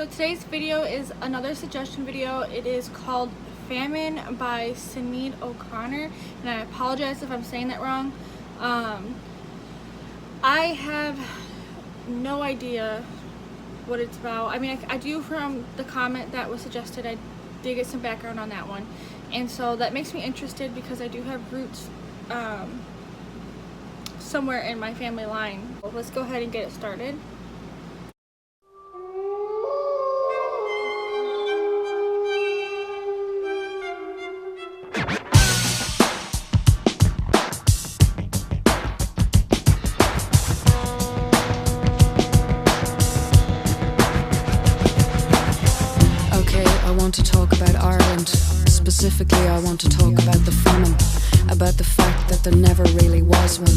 So today's video is another suggestion video. It is called Famine by Sinead O'Connor, and I apologize if I'm saying that wrong. I have no idea what it's about. I mean, I do from the comment that was suggested. I did get some background on that one, and so that makes me interested because I do have roots somewhere in my family line. Well, let's go ahead and get it started. I want to talk about Ireland. Specifically, I want to talk about the famine, about the fact that there never really was one.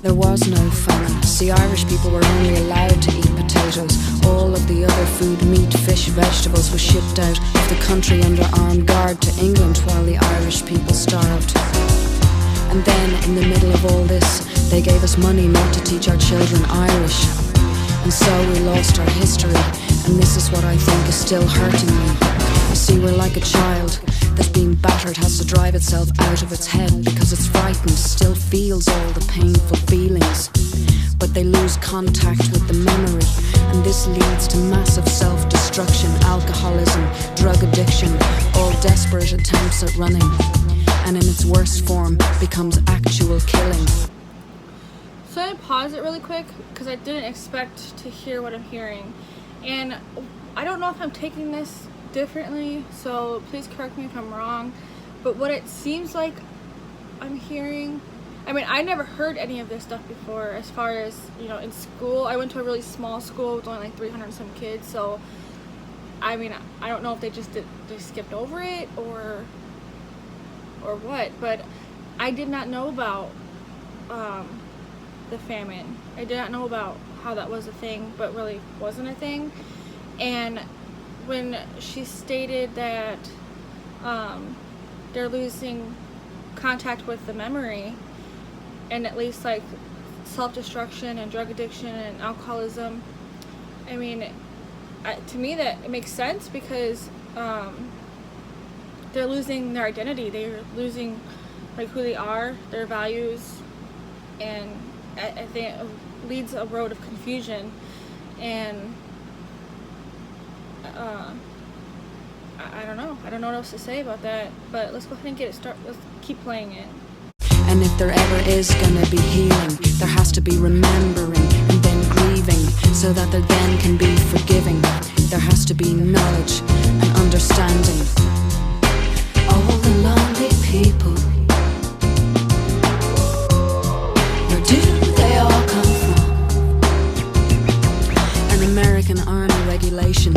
There was no famine. See, Irish people were only allowed to eat potatoes. All of the other food, meat, fish, vegetables, was shipped out of the country under armed guard to England while the Irish people starved. And then, in the middle of all this, they gave us money not to teach our children Irish. And so we lost our history, and this is what I think is still hurting me. You see, we're like a child that's being battered, has to drive itself out of its head because it's frightened, still feels all the painful feelings. But they lose contact with the memory, and this leads to massive self-destruction, alcoholism, drug addiction, all desperate attempts at running, and in its worst form becomes actual killing. So I'm going to pause it really quick because I didn't expect to hear what I'm hearing. And I don't know if I'm taking this differently, so please correct me if I'm wrong. But what it seems like I'm hearing, I mean, I never heard any of this stuff before as far as, you know, in school. I went to a really small school with only like 300 and some kids, so I mean, I don't know if they skipped over it or what, but I did not know about the famine. I did not know about how that was a thing, but really wasn't a thing. And when she stated that they're losing contact with the memory, and at least like self-destruction and drug addiction and alcoholism, I mean, to me that it makes sense because they're losing their identity. They're losing like who they are, their values, and I think it leads a road of confusion. And I don't know what else to say about that, but let's go ahead and get it started. Let's keep playing it. And if there ever is gonna be healing, there has to be remembering and then grieving, so that there then can be forgiving. There has to be knowledge and understanding. All the lonely people, where do they all come from? An American Army regulation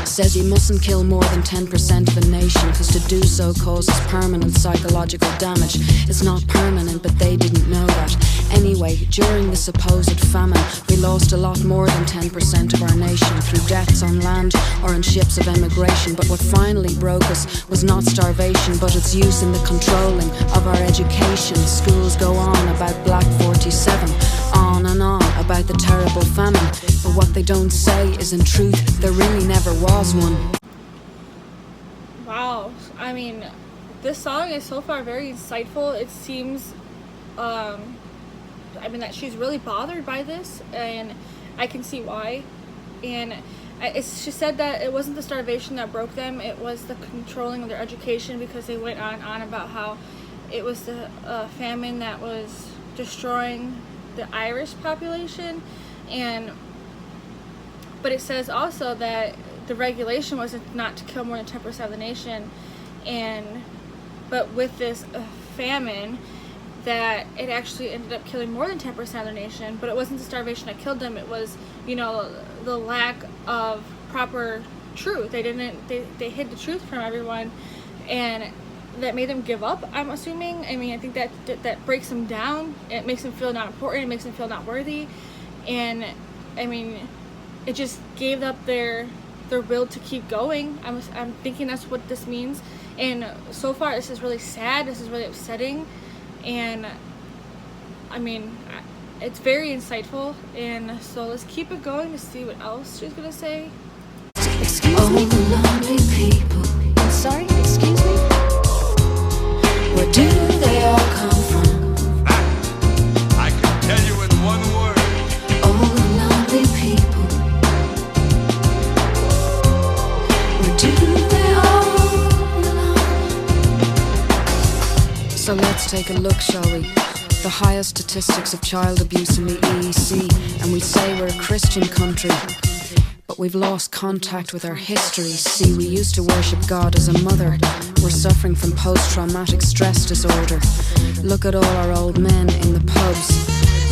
says you mustn't kill more than 10% of a nation, because to do so causes permanent psychological damage. It's not permanent, but they didn't know that. Anyway, during the supposed famine, we lost a lot more than 10% of our nation through deaths on land or in ships of emigration. But what finally broke us was not starvation, but its use in the controlling of our education. Schools go on about Black 47, on and on about the terrible famine, but what they don't say is in truth there really never was one. Wow, I mean, this song is so far very insightful. It seems I mean that she's really bothered by this, and I can see why. And she said that it wasn't the starvation that broke them, it was the controlling of their education, because they went on about how it was the famine that was destroying the Irish population. But it says also that the regulation was not to kill more than 10% of the nation, but with this famine, that it actually ended up killing more than 10% of the nation. But it wasn't the starvation that killed them, it was, you know, the lack of proper truth. They hid the truth from everyone, and that made them give up, I'm assuming. I mean, I think that breaks them down. It makes them feel not important, it makes them feel not worthy, and I mean, it just gave up their will to keep going. I'm thinking that's what this means. And so far this is really sad, this is really upsetting, and I mean, it's very insightful. And so let's keep it going to see what else she's gonna say. excuse me? Lonely people. I'm sorry, excuse me? Where do they all come from? I can tell you in one word. All the lonely people. Where do they all belong? So let's take a look, shall we? The highest statistics of child abuse in the EEC, and we say we're a Christian country, but we've lost contact with our history. See, we used to worship God as a mother. We're suffering from post-traumatic stress disorder. Look at all our old men in the pubs.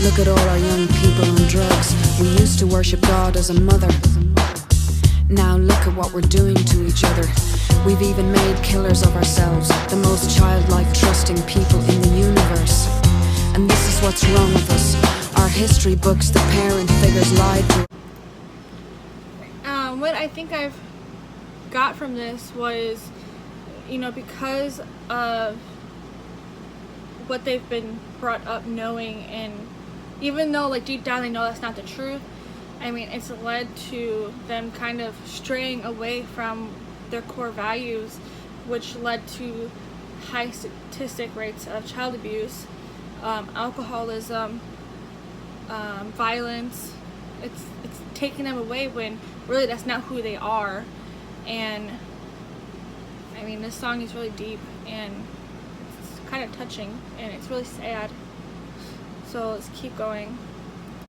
Look at all our young people on drugs. We used to worship God as a mother. Now look at what we're doing to each other. We've even made killers of ourselves, the most childlike, trusting people in the universe. And this is what's wrong with us. Our history books, the parent figures lied to. What I think I've got from this was, because of what they've been brought up knowing, and even though like deep down they know that's not the truth, it's led to them kind of straying away from their core values, which led to high statistic rates of child abuse, alcoholism, violence. It's taking them away when really that's not who they are. And this song is really deep and it's kind of touching and it's really sad. So let's keep going.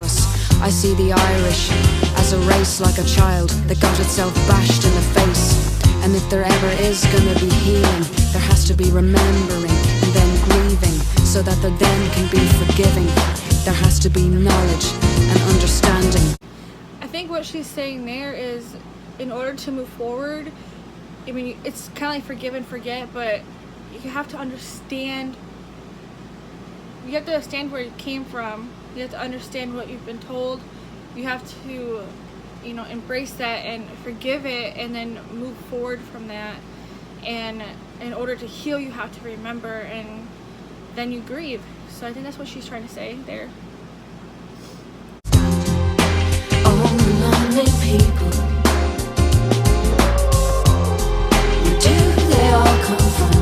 I see the Irish as a race like a child that got itself bashed in the face. And if there ever is gonna be healing, there has to be remembering and then grieving, so that there then can be forgiving. There has to be knowledge and understanding. I think what she's saying there is, in order to move forward, it's kind of like forgive and forget, but you have to understand. You have to understand where you came from. You have to understand what you've been told. You have to, embrace that and forgive it, and then move forward from that. And in order to heal, you have to remember, and then you grieve. So I think that's what she's trying to say there. All the lonely people. Where do they all come from?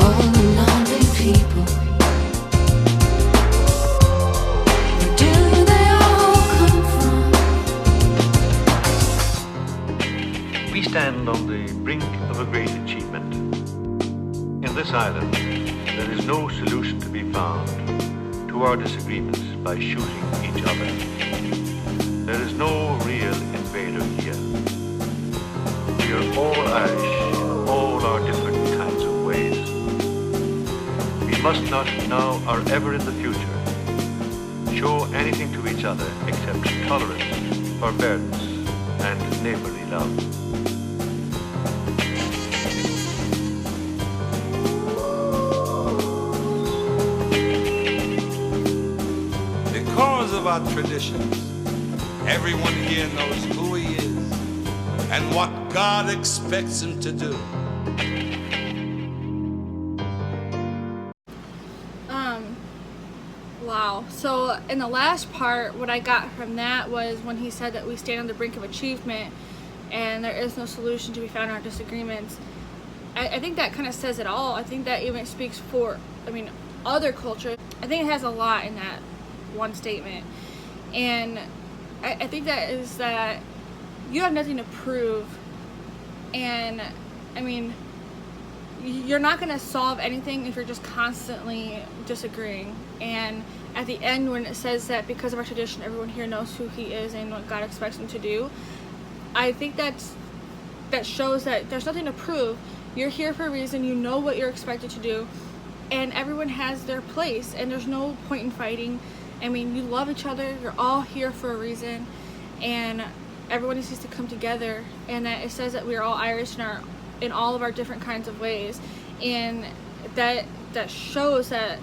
All the lonely people. Where do they all come from? We stand on the brink of a great achievement. In this island, there is no solution to be found to our disagreements by shooting each other. There is no real invader here. We are all Irish in all our different kinds of ways. We must not now or ever in the future show anything to each other except tolerance, forbearance, and neighborly love. Because of our traditions, everyone here knows who he is and what God expects him to do. Wow. So in the last part, what I got from that was when he said that we stand on the brink of achievement and there is no solution to be found in our disagreements. I think that kind of says it all. I think that even speaks for, other cultures. I think it has a lot in that one statement. And I think that is that you have nothing to prove. And, you're not going to solve anything if you're just constantly disagreeing. And at the end, when it says that because of our tradition, everyone here knows who he is and what God expects him to do, I think that shows that there's nothing to prove. You're here for a reason. You know what you're expected to do. And everyone has their place. And there's no point in fighting. You love each other. You're all here for a reason. And everyone needs to come together. And that it says that we are all Irish in all of our different kinds of ways, and that shows that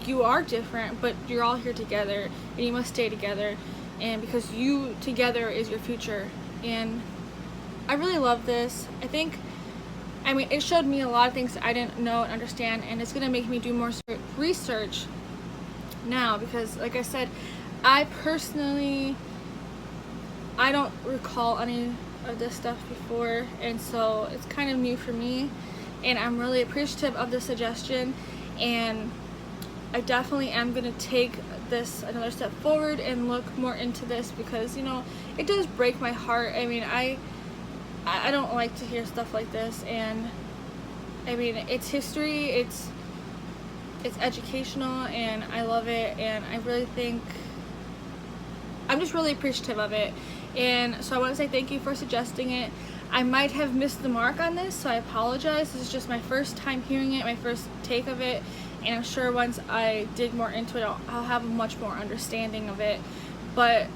you are different, but you're all here together, and you must stay together, and because you together is your future. And I really love this. I think, it showed me a lot of things that I didn't know and understand, and it's gonna make me do more research now, because like I said, I personally I don't recall any of this stuff before, and so it's kind of new for me, and I'm really appreciative of the suggestion, and I definitely am going to take this another step forward and look more into this, because, you know, it does break my heart. I mean, I don't like to hear stuff like this, and I mean, it's history, it's educational, and I love it, and I really think I'm just really appreciative of it. And so I want to say thank you for suggesting it. I might have missed the mark on this, so I apologize. This is just my first time hearing it, my first take of it, and I'm sure once I dig more into it, I'll have a much more understanding of it. But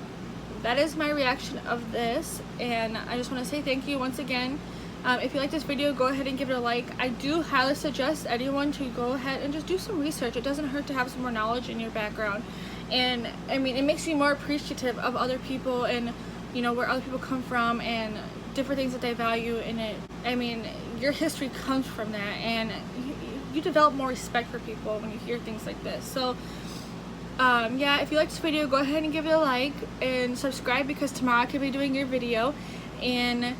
that is my reaction of this, and I just want to say thank you once again. If you like this video, go ahead and give it a like. I do highly suggest anyone to go ahead and just do some research. It doesn't hurt to have some more knowledge in your background. And I mean, it makes you more appreciative of other people, and you know, where other people come from, and different things that they value in it. I mean, your history comes from that, and you develop more respect for people when you hear things like this. So yeah, if you like this video, go ahead and give it a like and subscribe, because tomorrow I could be doing your video. And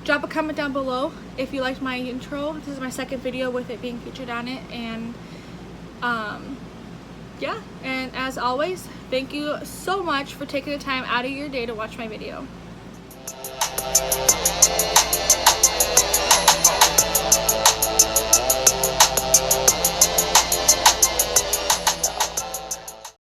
drop a comment down below if you liked my intro. This is my second video with it being featured on it. And yeah, and as always, thank you so much for taking the time out of your day to watch my video.